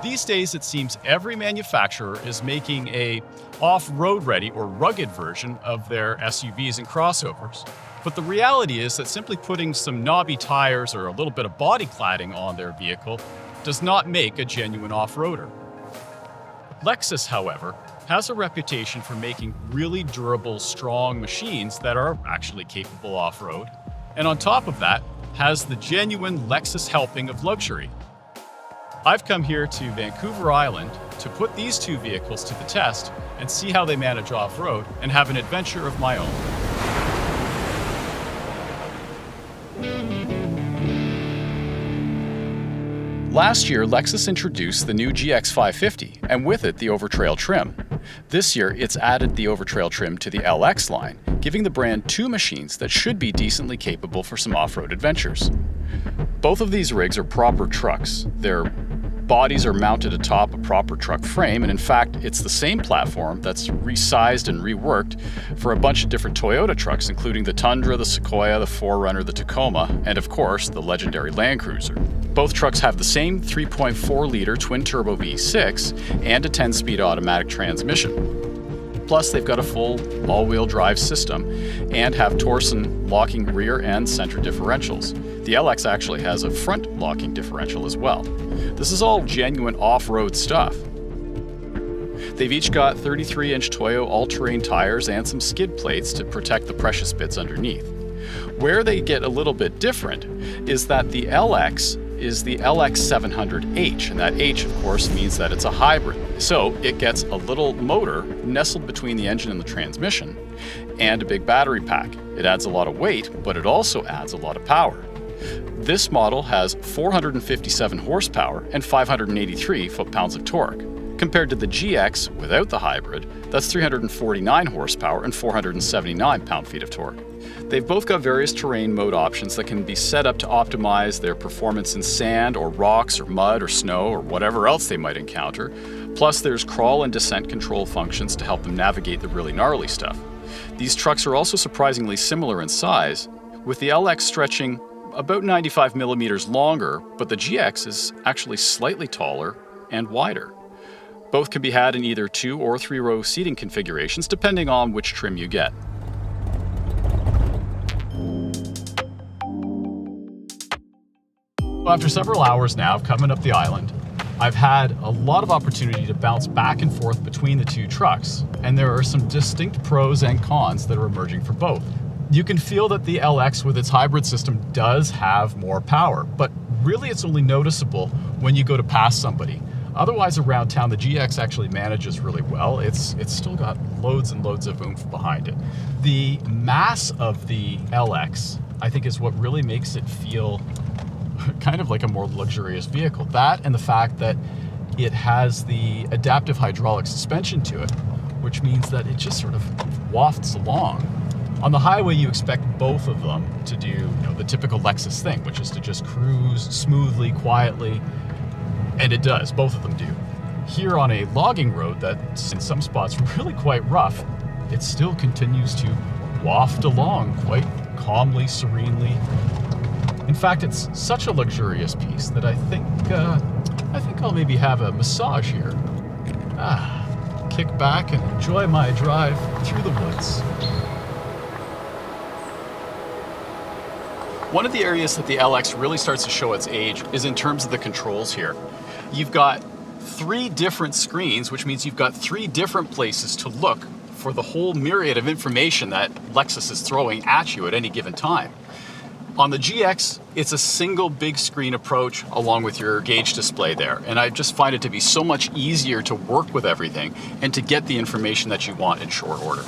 These days, it seems every manufacturer is making a off-road ready or rugged version of their SUVs and crossovers. But the reality is that simply putting some knobby tires or a little bit of body cladding on their vehicle does not make a genuine off-roader. Lexus, however, has a reputation for making really durable, strong machines that are actually capable off-road, and on top of that, has the genuine Lexus helping of luxury. I've come here to Vancouver Island to put these two vehicles to the test and see how they manage off-road and have an adventure of my own. Last year, Lexus introduced the new GX550, and with it, the Overtrail trim. This year, it's added the Overtrail trim to the LX line, giving the brand two machines that should be decently capable for some off-road adventures. Both of these rigs are proper trucks. Their bodies are mounted atop a proper truck frame, and in fact, it's the same platform that's resized and reworked for a bunch of different Toyota trucks, including the Tundra, the Sequoia, the 4Runner, the Tacoma, and of course, the legendary Land Cruiser. Both trucks have the same 3.4-liter twin-turbo V6 and a 10-speed automatic transmission. Plus, they've got a full all-wheel drive system and have Torsen locking rear and center differentials. The LX actually has a front locking differential as well. This is all genuine off-road stuff. They've each got 33-inch Toyo all-terrain tires and some skid plates to protect the precious bits underneath. Where they get a little bit different is that the LX is the LX700H, and that H, of course, means that it's a hybrid. So it gets a little motor nestled between the engine and the transmission, and a big battery pack. It adds a lot of weight, but it also adds a lot of power. This model has 457 horsepower and 583 foot-pounds of torque, compared to the GX without the hybrid, that's 349 horsepower and 479 pound-feet of torque. They've both got various terrain mode options that can be set up to optimize their performance in sand or rocks or mud or snow or whatever else they might encounter. Plus, there's crawl and descent control functions to help them navigate the really gnarly stuff. These trucks are also surprisingly similar in size, with the LX stretching about 95 millimeters longer, but the GX is actually slightly taller and wider. Both can be had in either 2 or 3-row seating configurations, depending on which trim you get. After several hours now of coming up the island, I've had a lot of opportunity to bounce back and forth between the two trucks, and there are some distinct pros and cons that are emerging for both. You can feel that the LX with its hybrid system does have more power, but really it's only noticeable when you go to pass somebody. Otherwise, around town, the GX actually manages really well. It's still got loads and loads of oomph behind it. The mass of the LX, I think, is what really makes it feel kind of like a more luxurious vehicle. That and the fact that it has the adaptive hydraulic suspension to it, which means that it just sort of wafts along. On the highway, you expect both of them to do, the typical Lexus thing, which is to just cruise smoothly, quietly, and it does. Both of them do. Here on a logging road that's in some spots really quite rough, it still continues to waft along quite calmly, serenely. In fact, it's such a luxurious piece that I think I'll maybe have a massage here. Kick back and enjoy my drive through the woods. One of the areas that the LX really starts to show its age is in terms of the controls here. You've got 3 different screens, which means you've got 3 different places to look for the whole myriad of information that Lexus is throwing at you at any given time. On the GX, it's a single big screen approach along with your gauge display there, and I just find it to be so much easier to work with everything and to get the information that you want in short order.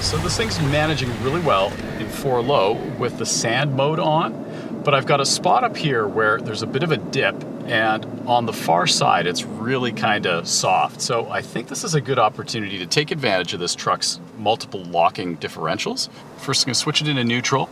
So this thing's managing really well in 4 low with the sand mode on, but I've got a spot up here where there's a bit of a dip, and on the far side it's really kind of soft. So I think this is a good opportunity to take advantage of this truck's multiple locking differentials. First I'm going to switch it into neutral,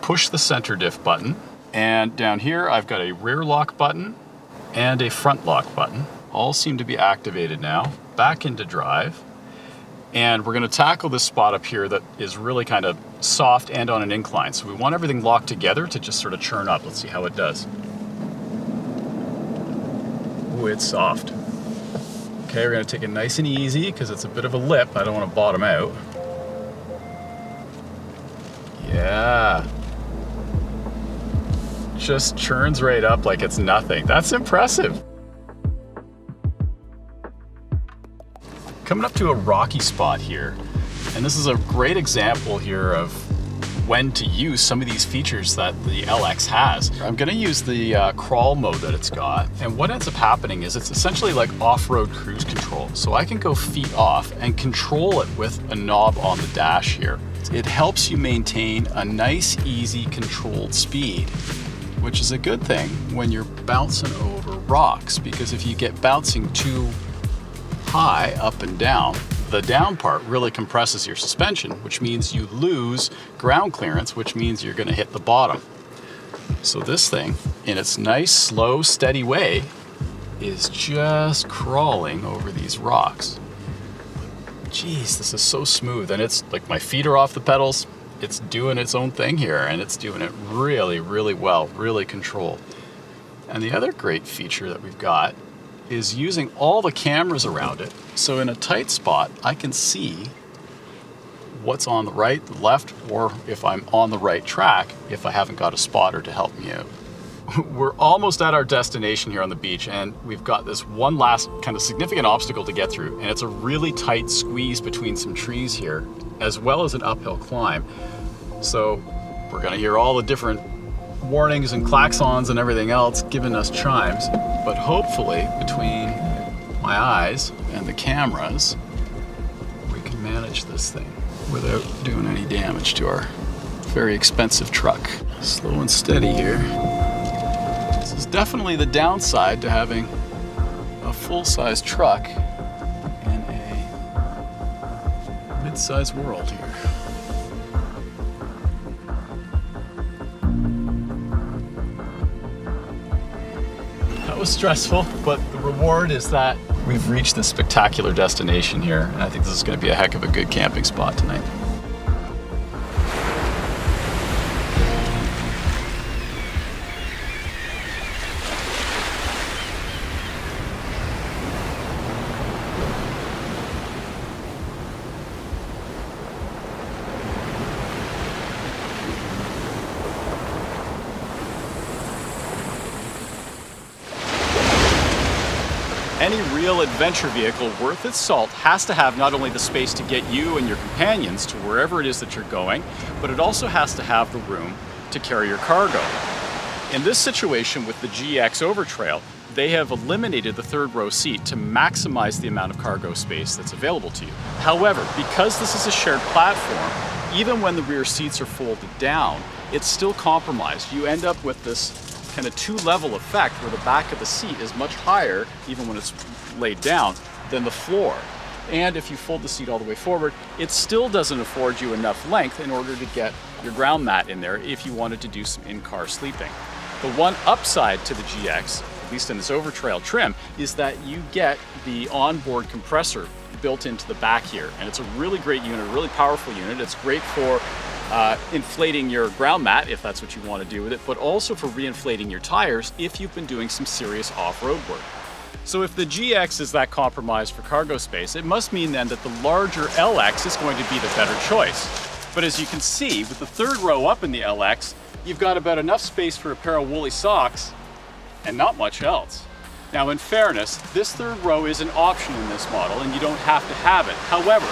push the center diff button, and down here I've got a rear lock button and a front lock button. All seem to be activated now. Back into drive. And we're gonna tackle this spot up here that is really kind of soft and on an incline. So we want everything locked together to just sort of churn up. Let's see how it does. Ooh, it's soft. Okay, we're gonna take it nice and easy because it's a bit of a lip. I don't wanna bottom out. Yeah. Just churns right up like it's nothing. That's impressive. Coming up to a rocky spot here, and this is a great example here of when to use some of these features that the LX has. I'm gonna use the crawl mode that it's got, and what ends up happening is it's essentially like off-road cruise control. So I can go feet off and control it with a knob on the dash here. It helps you maintain a nice, easy, controlled speed, which is a good thing when you're bouncing over rocks, because if you get bouncing too high up and down, the down part really compresses your suspension, which means you lose ground clearance, which means you're going to hit the bottom. So this thing, in its nice, slow, steady way, is just crawling over these rocks. Jeez, this is so smooth, and it's like my feet are off the pedals. It's doing its own thing here, and it's doing it really, really well, really controlled. And the other great feature that we've got is using all the cameras around it. So in a tight spot, I can see what's on the right, the left, or if I'm on the right track, if I haven't got a spotter to help me out. We're almost at our destination here on the beach, and we've got this one last kind of significant obstacle to get through, and it's a really tight squeeze between some trees here, as well as an uphill climb. So we're gonna hear all the different warnings and klaxons and everything else giving us chimes, but hopefully between my eyes and the cameras, we can manage this thing without doing any damage to our very expensive truck. Slow and steady here. This is definitely the downside to having a full-size truck in a mid-sized world here. That was stressful, but the reward is that we've reached this spectacular destination here, and I think this is going to be a heck of a good camping spot tonight. Any real adventure vehicle worth its salt has to have not only the space to get you and your companions to wherever it is that you're going, but it also has to have the room to carry your cargo. In this situation with the GX Overtrail, they have eliminated the third row seat to maximize the amount of cargo space that's available to you. However, because this is a shared platform, even when the rear seats are folded down, it's still compromised. You end up with this kind of two-level effect where the back of the seat is much higher, even when it's laid down, than the floor. And if you fold the seat all the way forward, it still doesn't afford you enough length in order to get your ground mat in there if you wanted to do some in-car sleeping. The one upside to the GX, at least in this Overtrail trim, is that you get the onboard compressor built into the back here. And it's a really great unit, a really powerful unit. It's great for inflating your ground mat, if that's what you want to do with it, but also for reinflating your tires if you've been doing some serious off-road work. So if the GX is that compromised for cargo space, it must mean then that the larger LX is going to be the better choice. But as you can see, with the third row up in the LX, you've got about enough space for a pair of woolly socks and not much else. Now, in fairness, this third row is an option in this model and you don't have to have it. However,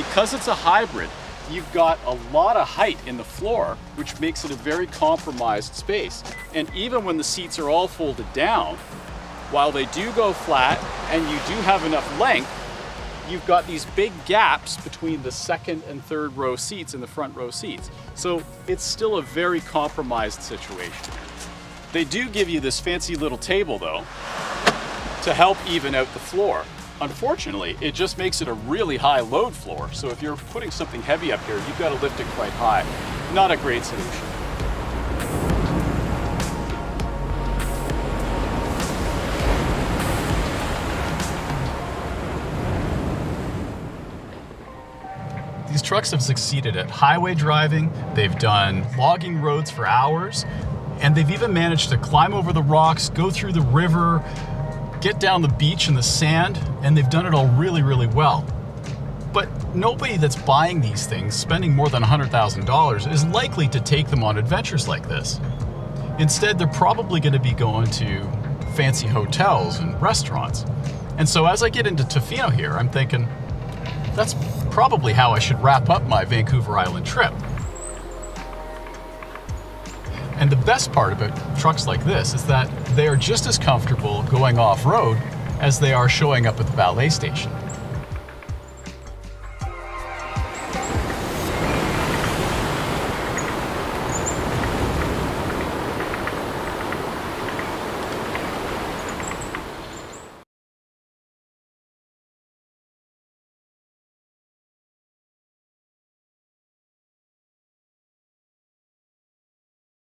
because it's a hybrid, you've got a lot of height in the floor, which makes it a very compromised space. And even when the seats are all folded down, while they do go flat and you do have enough length, you've got these big gaps between the second and third row seats and the front row seats. So it's still a very compromised situation. They do give you this fancy little table though, to help even out the floor. Unfortunately, it just makes it a really high load floor. So if you're putting something heavy up here, you've got to lift it quite high. Not a great solution. trucks have succeeded at highway driving, they've done logging roads for hours, and they've even managed to climb over the rocks, go through the river, get down the beach in the sand, and they've done it all really, really well. But nobody that's buying these things, spending more than $100,000, is likely to take them on adventures like this. Instead, they're probably going to be going to fancy hotels and restaurants. And so as I get into Tofino here, I'm thinking, that's probably how I should wrap up my Vancouver Island trip. And the best part about trucks like this is that they are just as comfortable going off-road as they are showing up at the valet station.